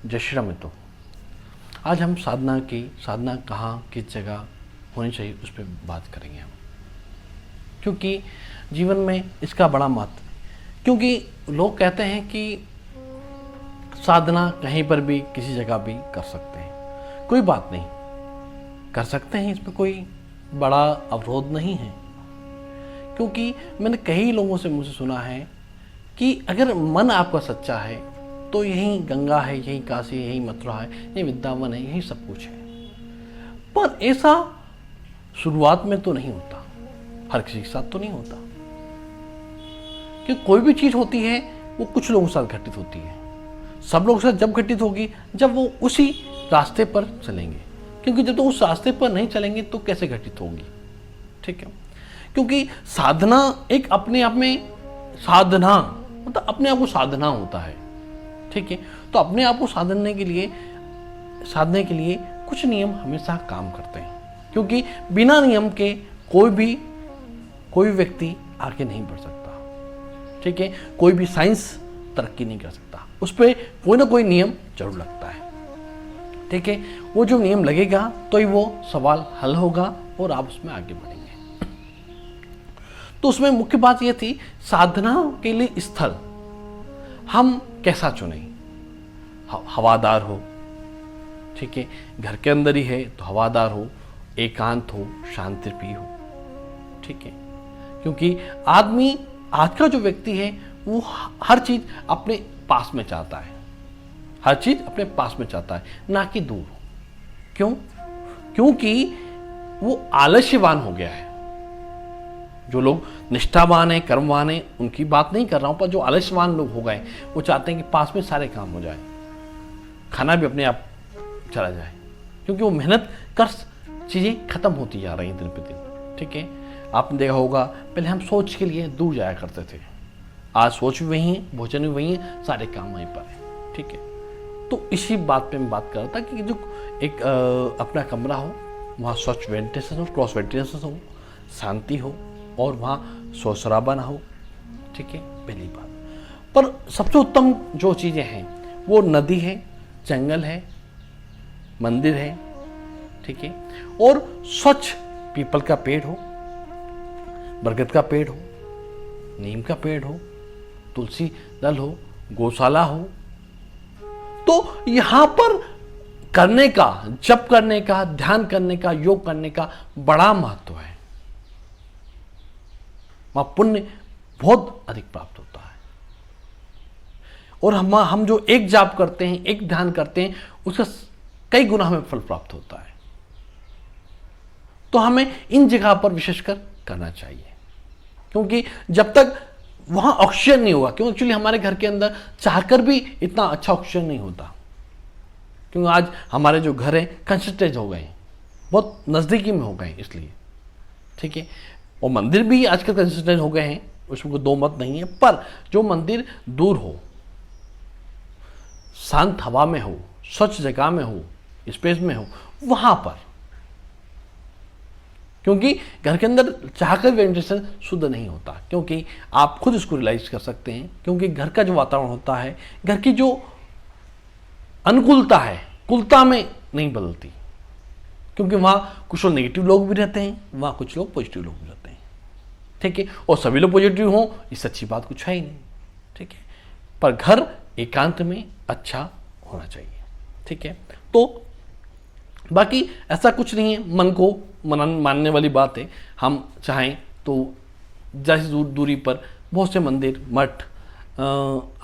जय श्री राम मित्रों। आज हम साधना कहाँ किस जगह होनी चाहिए उस पर बात करेंगे हम, क्योंकि जीवन में इसका बड़ा महत्व है। क्योंकि लोग कहते हैं कि साधना कहीं पर भी किसी जगह भी कर सकते हैं, कोई बात नहीं, कर सकते हैं, इसमें कोई बड़ा अवरोध नहीं है। क्योंकि मैंने कई लोगों से मुझे सुना है कि अगर मन आपका सच्चा है तो यही गंगा है, यही काशी, यही मथुरा है, यही वृंदावन है, यही सब कुछ है। पर ऐसा शुरुआत में तो नहीं होता, हर किसी के साथ तो नहीं होता। कि कोई भी चीज होती है वो कुछ लोगों के साथ घटित होती है, सब लोगों के साथ जब घटित होगी जब वो उसी रास्ते पर चलेंगे। क्योंकि जब तो उस रास्ते पर नहीं चलेंगे तो कैसे घटित होगी, ठीक है। क्योंकि साधना एक अपने आप में साधना मतलब अपने आप को साधना होता है, ठीक है। तो अपने आप को साधने के लिए कुछ नियम हमेशा काम करते हैं, क्योंकि बिना नियम के कोई व्यक्ति आगे नहीं बढ़ सकता, ठीक है। कोई भी साइंस तरक्की नहीं कर सकता, उस पर कोई ना कोई नियम जरूर लगता है, ठीक है। वो जो नियम लगेगा तो ही वो सवाल हल होगा और आप उसमें आगे बढ़ेंगे। तो उसमें मुख्य बात यह थी, साधना के लिए स्थल हम कैसा चुनें। हवादार हो, ठीक है, घर के अंदर ही है तो हवादार हो, एकांत हो, शांतिप्रिय हो, ठीक है। क्योंकि आज का जो व्यक्ति है वो हर चीज अपने पास में चाहता है, हर चीज अपने पास में चाहता है, ना कि दूर हो। क्यों? क्योंकि वो आलस्यवान हो गया है। जो लोग निष्ठावान है, कर्मवान है, उनकी बात नहीं कर रहा हूं, पर जो आलस्यवान लोग हो गए वो चाहते हैं कि पास में सारे काम हो जाए, खाना भी अपने आप चला जाए, क्योंकि वो मेहनत कर चीजें खत्म होती जा रही हैं दिन पे दिन, ठीक है। आपने देखा होगा पहले हम सोच के लिए दूर जाया करते थे, आज सोच भी वही है, भोजन भी वही है, सारे काम वहीं पर है, ठीक है। तो इसी बात पे मैं बात कर रहा था कि जो एक अपना कमरा हो, वहाँ स्वच्छ वेंटिलेशन हो, क्रॉस वेंटिलेशन हो, शांति हो और वहाँ शोर शराबा ना हो, ठीक है, पहली बात। पर सबसे उत्तम जो चीज़ें हैं वो नदी है, जंगल है, मंदिर है, ठीक है, और स्वच्छ पीपल का पेड़ हो, बरगद का पेड़ हो, नीम का पेड़ हो, तुलसी दल हो, गौशाला हो। तो यहां पर करने का, जप करने का, ध्यान करने का, योग करने का बड़ा महत्व है। वहां पुण्य बहुत अधिक प्राप्त होता है। और हम जो एक जाप करते हैं, एक ध्यान करते हैं, उसका कई गुना हमें फल प्राप्त होता है। तो हमें इन जगह पर विशेषकर करना चाहिए, क्योंकि जब तक वहां ऑक्सीजन नहीं होगा, क्योंकि एक्चुअली हमारे घर के अंदर चाहकर भी इतना अच्छा ऑक्सीजन नहीं होता, क्योंकि आज हमारे जो घर हैं कंसंट्रेट हो गए, बहुत नजदीकी में हो गए, इसलिए, ठीक है। और मंदिर भी आजकल कंसंट्रेट हो गए हैं, उसमें कोई दो मत नहीं है। पर जो मंदिर दूर हो, शांत हवा में हो, स्वच्छ जगह में हो, स्पेस में हो, वहां पर, क्योंकि घर के अंदर चाहकर वेंटिलेशन शुद्ध नहीं होता, क्योंकि आप खुद इसको रियलाइज कर सकते हैं। क्योंकि घर का जो वातावरण होता है, घर की जो अनुकूलता है, कुलता में नहीं बदलती, क्योंकि वहां कुछ लोग नेगेटिव लोग भी रहते हैं, वहां कुछ लोग पॉजिटिव लोग भी रहते हैं, ठीक है। और सभी लोग पॉजिटिव हों इस अच्छी बात कुछ है ही नहीं, ठीक है। पर घर एकांत में अच्छा होना चाहिए, ठीक है। तो बाकी ऐसा कुछ नहीं है, मन को मानने वाली बात है। हम चाहें तो जैसे दूरी पर बहुत से मंदिर, मठ,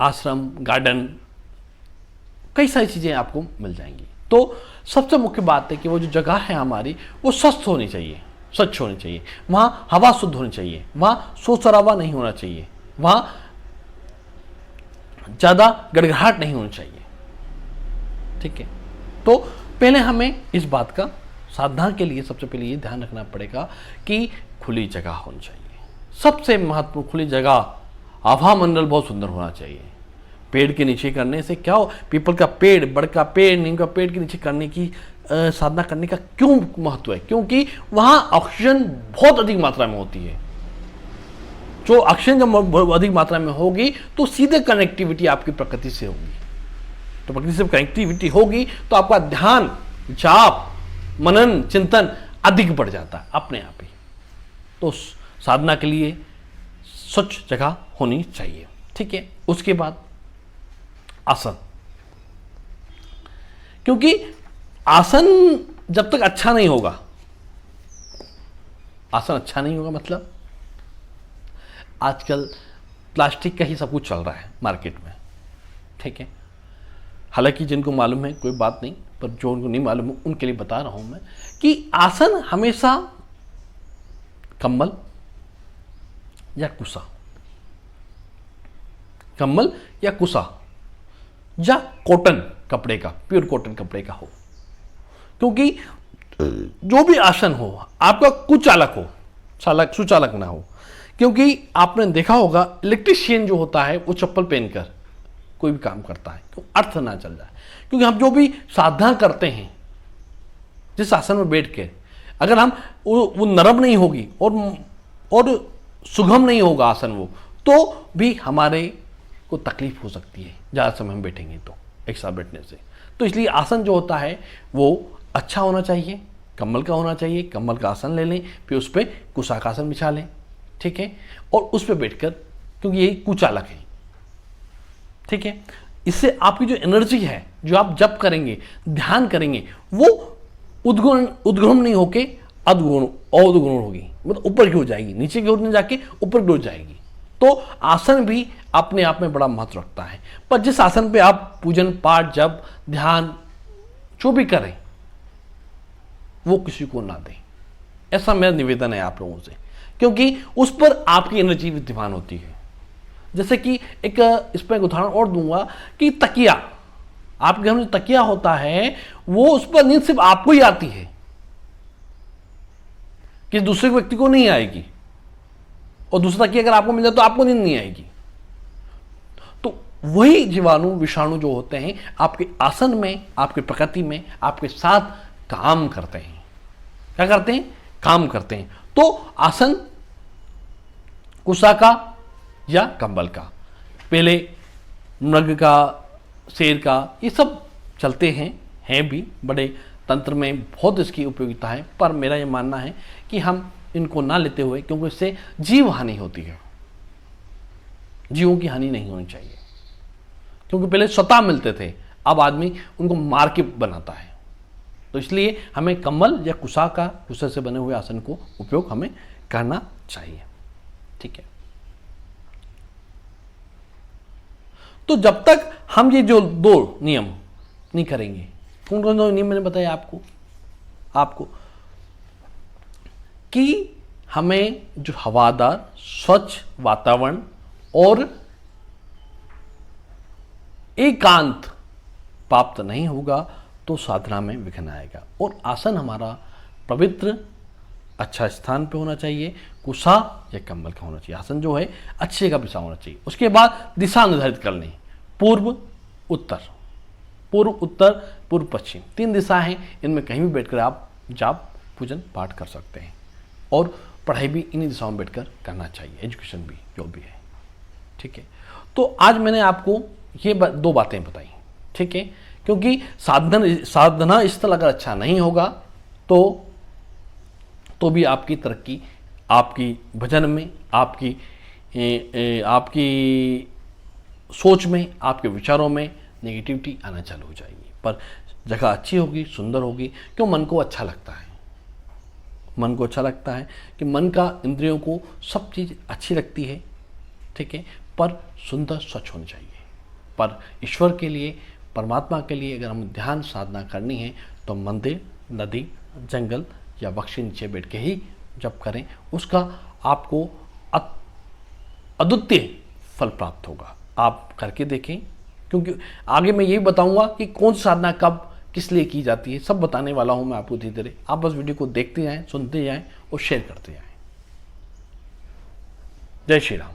आश्रम, गार्डन, कई सारी चीजें आपको मिल जाएंगी। तो सबसे मुख्य बात है कि वो जो जगह है हमारी वो स्वच्छ होनी चाहिए, स्वच्छ होनी चाहिए, वहां हवा शुद्ध होनी चाहिए, वहां शोर शराबा नहीं होना चाहिए, वहां ज्यादा गड़गड़ाहट नहीं होनी चाहिए, ठीक है। तो पहले हमें इस बात का साधना के लिए सबसे पहले ये ध्यान रखना पड़ेगा कि खुली जगह होनी चाहिए। सबसे महत्वपूर्ण खुली जगह, आभा मंडल बहुत सुंदर होना चाहिए। पेड़ के नीचे करने से क्या हो, पीपल का पेड़, बड़ का पेड़, नीम का पेड़ के नीचे करने की साधना करने का क्यों महत्व है? क्योंकि वहां ऑक्सीजन बहुत अधिक मात्रा में होती है। जो ऑक्सीजन जब अधिक मात्रा में होगी तो सीधे कनेक्टिविटी आपकी प्रकृति से होगी, तो प्रकृति से कनेक्टिविटी होगी तो आपका ध्यान, जाप, मनन, चिंतन अधिक बढ़ जाता है अपने आप ही। तो साधना के लिए स्वच्छ जगह होनी चाहिए, ठीक है। उसके बाद आसन, क्योंकि आसन जब तक अच्छा नहीं होगा, आसन अच्छा नहीं होगा मतलब आजकल प्लास्टिक का ही सब कुछ चल रहा है मार्केट में, ठीक है। हालांकि जिनको मालूम है कोई बात नहीं, पर जो उनको नहीं मालूम है उनके लिए बता रहा हूं मैं कि आसन हमेशा कंबल या कुसा, कंबल या कुसा या कॉटन कपड़े का, प्योर कॉटन कपड़े का हो। क्योंकि जो भी आसन हो आपका कुचालक हो, सुचालक ना हो। क्योंकि आपने देखा होगा इलेक्ट्रीशियन जो होता है वो चप्पल पहनकर कोई भी काम करता है, तो अर्थ ना चल जाए। क्योंकि हम जो भी साधना करते हैं जिस आसन में बैठ के, अगर हम वो नरम नहीं होगी और सुगम नहीं होगा आसन वो, तो भी हमारे को तकलीफ हो सकती है ज़्यादा समय हम बैठेंगे तो एक साथ बैठने से। तो इसलिए आसन जो होता है वो अच्छा होना चाहिए, कम्बल का होना चाहिए। कम्बल का आसन ले लें, फिर उस पर कुशा का आसन बिछा लें, ठीक है, और उस पर बैठकर, क्योंकि यही कुचालक है, ठीक है। इससे आपकी जो एनर्जी है, जो आप जप करेंगे, ध्यान करेंगे, वो उद्गुण नहीं होके अवगुण होगी, मतलब ऊपर की हो जाएगी, नीचे की ओर नहीं जाके ऊपर की ओर जाएगी। तो आसन भी अपने आप में बड़ा महत्व रखता है। पर जिस आसन पे आप पूजन पाठ जप ध्यान जो भी करें वो किसी को ना दें, ऐसा मेरा निवेदन है आप लोगों से, क्योंकि उस पर आपकी एनर्जी विद्यमान होती है। जैसे कि एक इस पर एक उदाहरण और दूंगा कि तकिया, आपके घर में जो तकिया होता है वो उस पर नींद सिर्फ आपको ही आती है, कि दूसरे व्यक्ति को नहीं आएगी, और दूसरा तकिया अगर आपको मिल जाए तो आपको नींद नहीं आएगी। तो वही जीवाणु विषाणु जो होते हैं आपके आसन में, आपकी प्रकृति में आपके साथ काम करते हैं। क्या करते हैं? काम करते हैं। तो आसन कुशा का या कंबल का, पहले मृग का, शेर का, ये सब चलते हैं भी, बड़े तंत्र में बहुत इसकी उपयोगिता है। पर मेरा ये मानना है कि हम इनको ना लेते हुए, क्योंकि इससे जीव हानि होती है, जीवों की हानि नहीं होनी चाहिए। क्योंकि पहले स्वतः मिलते थे, अब आदमी उनको मार के बनाता है। तो इसलिए हमें कम्बल या कुशा से बने हुए आसन को उपयोग हमें करना चाहिए, ठीक है। तो जब तक हम ये जो 2 नियम नहीं करेंगे, कौन कौन से नियम मैंने बताया आपको कि हमें जो हवादार स्वच्छ वातावरण और एकांत प्राप्त नहीं होगा तो साधना में विघ्न आएगा। और आसन हमारा पवित्र अच्छा स्थान पे होना चाहिए, कुशा या कंबल का होना चाहिए। आसन जो है अच्छे का बिछा होना चाहिए। उसके बाद दिशा निर्धारित कर लें, पूर्व उत्तर, पूर्व पश्चिम, 3 दिशा हैं। इनमें कहीं भी बैठकर आप जाप पूजन पाठ कर सकते हैं, और पढ़ाई भी इन्हीं दिशाओं में बैठकर करना चाहिए, एजुकेशन भी जो भी है, ठीक है। तो आज मैंने आपको ये 2 बातें बताई, ठीक है। क्योंकि साधना स्थल अगर अच्छा नहीं होगा तो भी आपकी तरक्की, आपकी भजन में, आपकी सोच में, आपके विचारों में नेगेटिविटी आना चालू हो जाएगी। पर जगह अच्छी होगी, सुंदर होगी, क्यों मन को अच्छा लगता है, मन को अच्छा लगता है कि मन का, इंद्रियों को सब चीज़ अच्छी लगती है, ठीक है। पर सुंदर स्वच्छ होनी चाहिए। पर ईश्वर के लिए, परमात्मा के लिए अगर हम ध्यान साधना करनी है तो मंदिर, नदी, जंगल या वृक्ष के नीचे बैठ के ही जब करें, उसका आपको अद्वितीय फल प्राप्त होगा। आप करके देखें, क्योंकि आगे मैं यही बताऊंगा कि कौन सी साधना कब किस लिए की जाती है, सब बताने वाला हूं मैं आपको धीरे धीरे। आप बस वीडियो को देखते जाएं, सुनते जाएं और शेयर करते जाएं। जय श्री राम।